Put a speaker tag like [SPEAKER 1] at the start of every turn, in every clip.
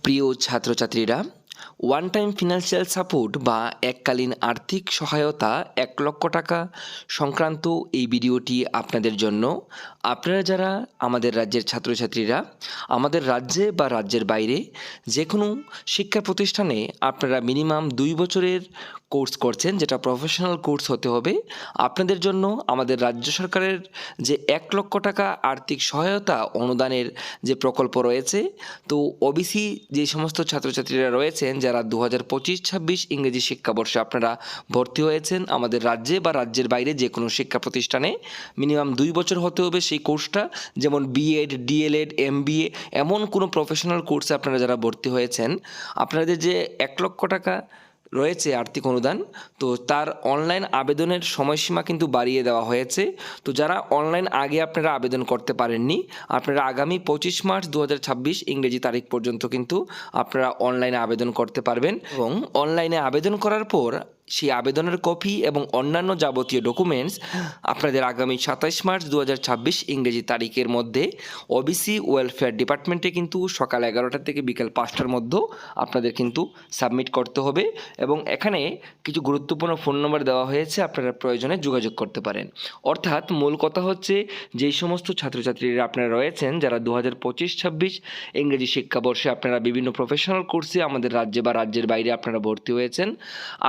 [SPEAKER 1] প্রিয় ছাত্রছাত্রীরা, one time financial support বা এককালীন আর্থিক সহায়তা ১,০০,০০০ টাকা সংক্রান্ত এই ভিডিওটি আপনাদের জন্য। আপনারা যারা আমাদের রাজ্যের ছাত্রছাত্রীরা আমাদের রাজ্যে বা রাজ্যের বাইরে যে কোনো শিক্ষা প্রতিষ্ঠানে আপনারা মিনিমাম ২ বছরের কোর্স করছেন, যেটা প্রফেশনাল কোর্স হতে হবে, আপনাদের জন্য আমাদের রাজ্য সরকারের যে ১,০০,০০০ টাকা আর্থিক সহায়তা অনুদানের যে প্রকল্প রয়েছে, তো ওবিসি যে সমস্ত ছাত্রছাত্রীরা রয়েছেন যারা ২০২৫-২৬ ইংরেজি শিক্ষাবর্ষে আপনারা ভর্তি হয়েছেন আমাদের রাজ্যে বা রাজ্যের বাইরে যে কোনো শিক্ষা প্রতিষ্ঠানে, মিনিমাম ২ বছর হতে হবে সেই কোর্সটা। যেমন বিএড, ডিএলএড, এমবিএ, এমন কোনো প্রফেশনাল কোর্সে আপনারা যারা ভর্তি হয়েছেন, আপনাদের যে ১,০০,০০০ টাকা রয়েছে আর্থিক অনুদান, তো তার অনলাইন আবেদনের সময়সীমা কিন্তু বাড়িয়ে দেওয়া হয়েছে। তো যারা অনলাইন আগে আপনারা আবেদন করতে পারেননি, আপনারা আগামী ২৫ মার্চ ২০২৬ ইংরেজি তারিখ পর্যন্ত কিন্তু আপনারা অনলাইনে আবেদন করতে পারবেন। এবং অনলাইনে আবেদন করার পর সেই আবেদনের কপি এবং অন্যান্য যাবতীয় ডকুমেন্টস আপনাদের আগামী ২৭ মার্চ ২০২৬ ইংরেজি তারিখের মধ্যে ওবিসি ওয়েলফেয়ার ডিপার্টমেন্টে কিন্তু সকাল ১১টা থেকে বিকেল ৫টার মধ্যে আপনাদের কিন্তু সাবমিট করতে হবে। এবং এখানে কিছু গুরুত্বপূর্ণ ফোন নম্বর দেওয়া হয়েছে, আপনারা প্রয়োজনে যোগাযোগ করতে পারেন। অর্থাৎ মূল কথা হচ্ছে, যেই সমস্ত ছাত্রছাত্রীরা আপনারা রয়েছেন যারা ২০২৫-২৬ ইংরেজি শিক্ষাবর্ষে আপনারা বিভিন্ন প্রফেশনাল কোর্সে আমাদের রাজ্যে বা রাজ্যের বাইরে আপনারা ভর্তি হয়েছেন,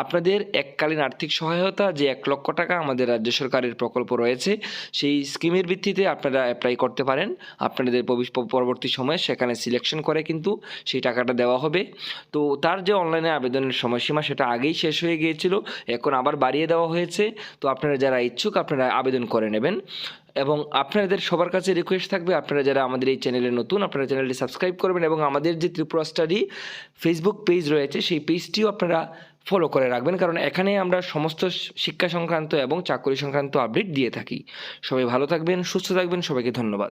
[SPEAKER 1] আপনাদের এককালীন আর্থিক সহায়তা যে ১,০০,০০০ টাকা আমাদের রাজ্য সরকারের প্রকল্প রয়েছে, সেই স্কিমের ভিত্তিতে আপনারা অ্যাপ্লাই করতে পারেন। আপনাদের পরবর্তী সময়ে সেখানে সিলেকশন করে কিন্তু সেই টাকাটা দেওয়া হবে। তো তার যে অনলাইনে আবেদনের সময়সীমা সেটা আগেই শেষ হয়ে গিয়েছিল, এখন আবার বাড়িয়ে দেওয়া হয়েছে। তো আপনারা যারা ইচ্ছুক আপনারা আবেদন করে নেবেন। এবং আপনাদের সবার কাছে রিকোয়েস্ট থাকবে, আপনারা যারা আমাদের এই চ্যানেলে নতুন, আপনারা চ্যানেলটি সাবস্ক্রাইব করবেন এবং আমাদের যে ত্রিপুরা স্টাডি ফেসবুক পেজ রয়েছে সেই পেজটিও আপনারা ফলো করে রাখবেন, কারণ এখানে আমরা সমস্ত শিক্ষা সংক্রান্ত এবং চাকরি সংক্রান্ত আপডেট দিয়ে থাকি। সবাই ভালো থাকবেন, সুস্থ থাকবেন, সবাইকে ধন্যবাদ।